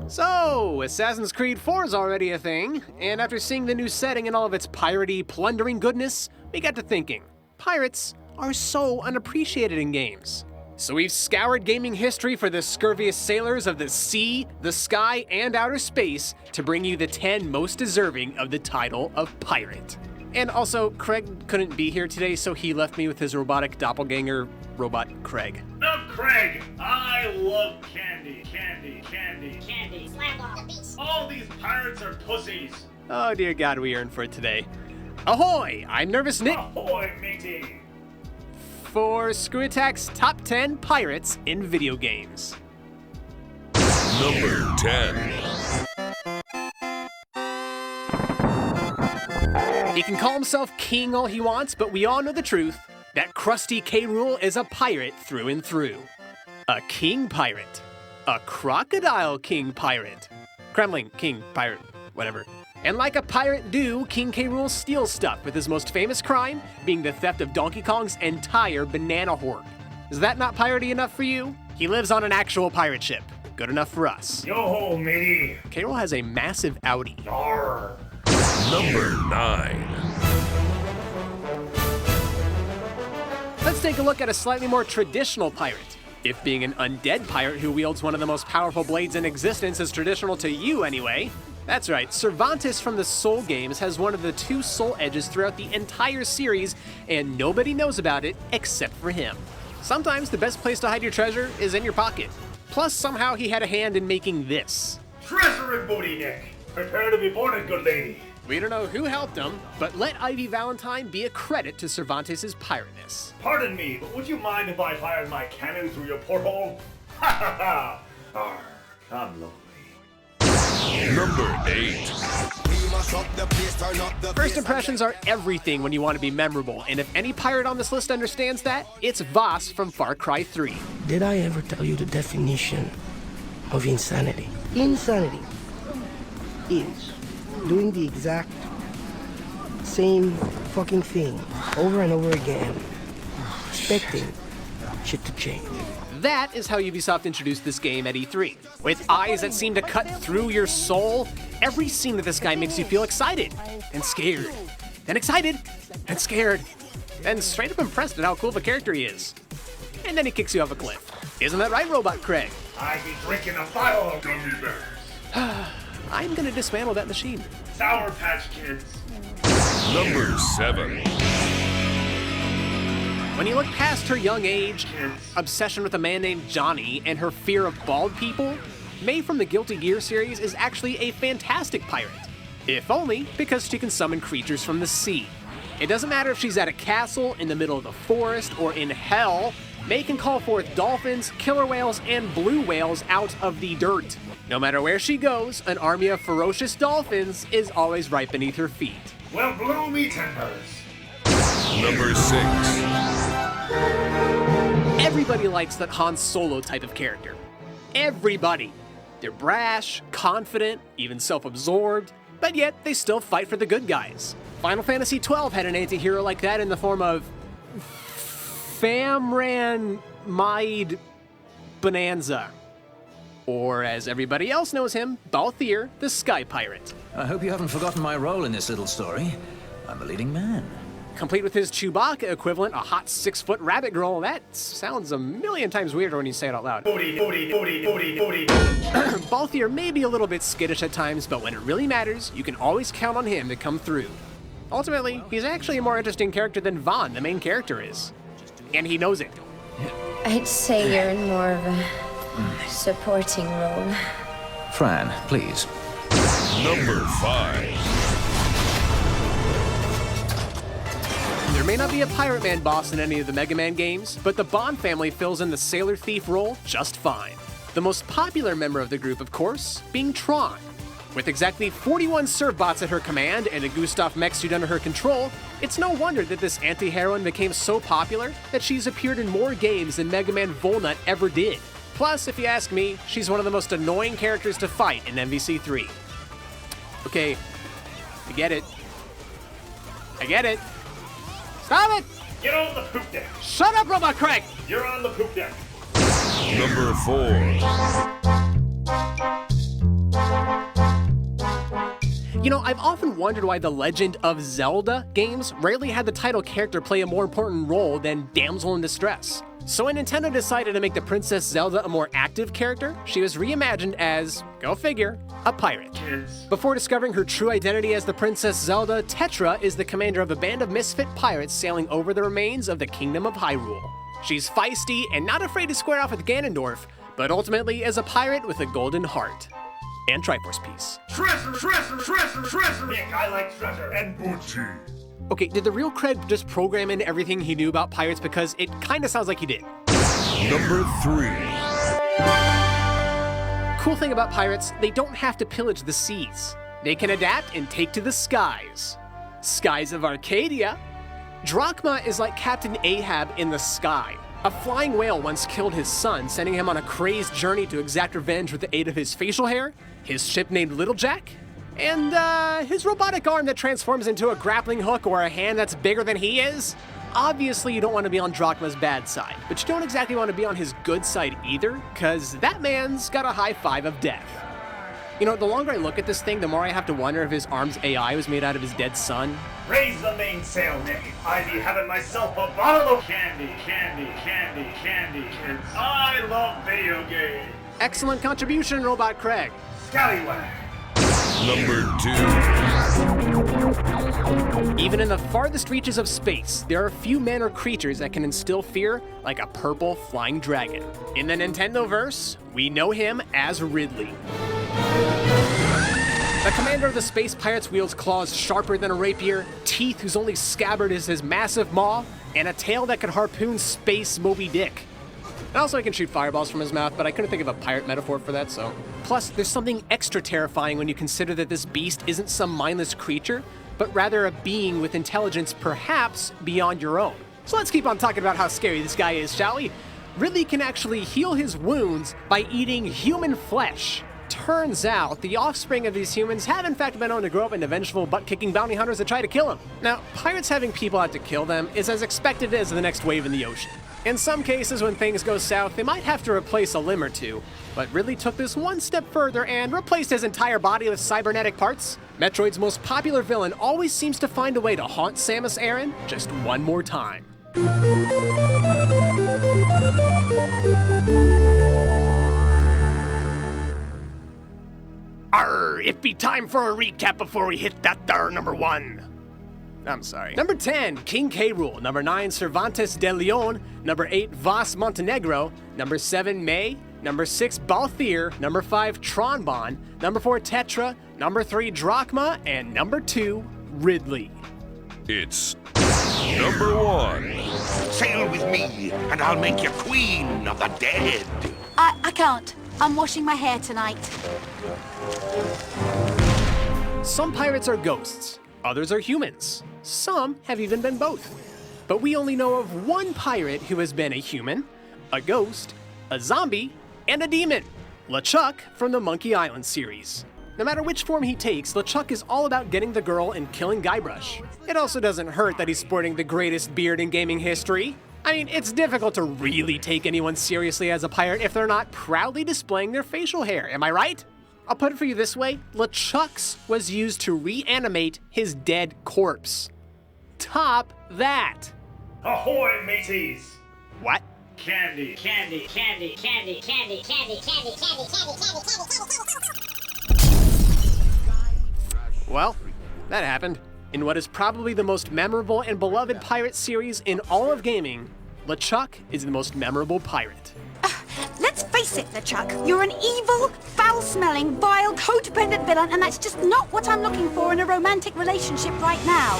So, Assassin's Creed 4 is already a thing, and after seeing the new setting and all of its piratey, plundering goodness, we got to thinking, pirates are so unappreciated in games. So we've scoured gaming history for the scurviest sailors of the sea, the sky, and outer space to bring you the 10 most deserving of the title of pirate. And also, Craig couldn't be here today, so he left me with his robotic doppelganger, Robot Craig. I'm Craig. I love candy, candy, candy. Candy, slam on the beach. All these pirates are pussies. Oh dear God, we earned for it today. Ahoy! I'm Nervous Nick Ahoy, matey. for ScrewAttack's Top 10 Pirates in Video Games. Number 10. He can call himself king all he wants, but we all know the truth. That crusty K. Rool is a pirate through and through. A king pirate. A crocodile king pirate. Kremlin king pirate, whatever. And like a pirate do, King K. Rool steals stuff, with his most famous crime being the theft of Donkey Kong's entire banana hoard. Is that not piratey enough for you? He lives on an actual pirate ship. Good enough for us. Yo-ho, matey. K. Rool has a massive Audi. Arr. Number 9. Let's take a look at a slightly more traditional pirate. If being an undead pirate who wields one of the most powerful blades in existence is traditional to you anyway. That's right, Cervantes from the Soul games has one of the 2 soul edges throughout the entire series, and nobody knows about it except for him. Sometimes the best place to hide your treasure is in your pocket. Plus, somehow he had a hand in making this. Treasure and booty, Nick. Prepare to be boarded, good lady. We don't know who helped him, but let Ivy Valentine be a credit to Cervantes' pirateness. Pardon me, but would you mind if I fired my cannon through your porthole? Ha ha ha! Arr, I'm lonely. Number 8. First impressions are everything when you want to be memorable, and if any pirate on this list understands that, it's Voss from Far Cry 3. Did I ever tell you the definition of insanity? Insanity is doing the exact same fucking thing over and over again, expecting shit to change. That is how Ubisoft introduced this game at E3. With eyes that seem to cut through your soul, every scene with this guy makes you feel excited, and scared, and excited, and scared, and straight up impressed at how cool of a character he is. And then he kicks you off a cliff. Isn't that right, Robot Craig? I be drinking a bottle of gummy bears. I'm gonna dismantle that machine. Sour Patch Kids. Number 7. When you look past her young age, obsession with a man named Johnny, and her fear of bald people, May from the Guilty Gear series is actually a fantastic pirate. If only because she can summon creatures from the sea. It doesn't matter if she's at a castle, in the middle of the forest, or in hell, May can call forth dolphins, killer whales, and blue whales out of the dirt. No matter where she goes, an army of ferocious dolphins is always right beneath her feet. Well, blow me timbers. Number 6. Everybody likes that Han Solo type of character. Everybody. They're brash, confident, even self-absorbed, but yet they still fight for the good guys. Final Fantasy XII had an anti-hero like that in the form of Famran Maid Bonanza. Or as everybody else knows him, Balthier, the Sky Pirate. I hope you haven't forgotten my role in this little story. I'm the leading man. Complete with his Chewbacca equivalent, a hot 6-foot rabbit girl. That sounds a million times weirder when you say it out loud. Booty, booty, booty, booty, booty. Balthier may be a little bit skittish at times, but when it really matters, you can always count on him to come through. Ultimately, he's actually a more interesting character than Vaughn, the main character, is. And he knows it. I'd say you're in more of a supporting role. Fran, please. Number 5. There may not be a Pirate Man boss in any of the Mega Man games, but the Bond family fills in the Sailor Thief role just fine. The most popular member of the group, of course, being Tron. With exactly 41 Servbots at her command and a Gustav mech suit under her control, it's no wonder that this anti-heroine became so popular that she's appeared in more games than Mega Man Volnut ever did. Plus, if you ask me, she's one of the most annoying characters to fight in MVC3. Okay, I get it. I get it. Stop it! Get on the poop deck. Shut up, Robot Craig! You're on the poop deck. Number 4. You know, I've often wondered why the Legend of Zelda games rarely had the title character play a more important role than damsel in distress. So when Nintendo decided to make the Princess Zelda a more active character, she was reimagined as, go figure, a pirate. Before discovering her true identity as the Princess Zelda, Tetra is the commander of a band of misfit pirates sailing over the remains of the Kingdom of Hyrule. She's feisty and not afraid to square off with Ganondorf, but ultimately is a pirate with a golden heart. And Triforce piece. Treasure, treasure, treasure, treasure! Nick, I like treasure. And booty. Okay, did the real Craig just program in everything he knew about pirates? Because it kinda sounds like he did. Number 3. Cool thing about pirates, they don't have to pillage the seas. They can adapt and take to the skies. Skies of Arcadia. Drachma is like Captain Ahab in the sky. A flying whale once killed his son, sending him on a crazed journey to exact revenge with the aid of his facial hair, his ship named Little Jack, and his robotic arm that transforms into a grappling hook or a hand that's bigger than he is. Obviously, you don't want to be on Drachma's bad side, but you don't exactly want to be on his good side either, because that man's got a high five of death. You know, the longer I look at this thing, the more I have to wonder if his arm's AI was made out of his dead son. Raise the mainsail, Nick. I be having myself a bottle of candy, candy, candy, candy. And I love video games. Excellent contribution, Robot Craig. Scallywag. Number 2. Even in the farthest reaches of space, there are few men or creatures that can instill fear like a purple flying dragon. In the Nintendo-verse, we know him as Ridley. The commander of the space pirates wields claws sharper than a rapier, teeth whose only scabbard is his massive maw, and a tail that could harpoon space Moby Dick. And also he can shoot fireballs from his mouth, but I couldn't think of a pirate metaphor for that, so. Plus, there's something extra terrifying when you consider that this beast isn't some mindless creature, but rather a being with intelligence perhaps beyond your own. So let's keep on talking about how scary this guy is, shall we? Ridley can actually heal his wounds by eating human flesh. Turns out, the offspring of these humans have in fact been known to grow up into vengeful, butt-kicking bounty hunters that try to kill him. Now, pirates having people out to kill them is as expected as the next wave in the ocean. In some cases, when things go south, they might have to replace a limb or two, but Ridley took this one step further and replaced his entire body with cybernetic parts. Metroid's most popular villain always seems to find a way to haunt Samus Aran just one more time. Arr, it be time for a recap before we hit that there number 1. I'm sorry. Number 10, King K. Rool. Number 9, Cervantes de Leon. Number 8, Vas Montenegro. Number 7, May. Number 6, Balthier. Number 5, Tronbon. Number 4, Tetra. Number 3, Drachma. And number 2, Ridley. It's number 1. Sail with me, and I'll make you queen of the dead. I can't. I'm washing my hair tonight. Some pirates are ghosts. Others are humans. Some have even been both. But we only know of one pirate who has been a human, a ghost, a zombie, and a demon. LeChuck from the Monkey Island series. No matter which form he takes, LeChuck is all about getting the girl and killing Guybrush. It also doesn't hurt that he's sporting the greatest beard in gaming history. I mean, it's difficult to really take anyone seriously as a pirate if they're not proudly displaying their facial hair, am I right? I'll put it for you this way, LeChuck's was used to reanimate his dead corpse. Top that. Ahoy, mateys! What? Candy, candy, candy, candy, candy, candy, candy, candy, candy, Well, that happened. In what is probably the most memorable and beloved pirate series in all of gaming, LeChuck is the most memorable pirate. Let's face it, LeChuck. You're an evil, foul-smelling, vile, codependent villain, and that's just not what I'm looking for in a romantic relationship right now.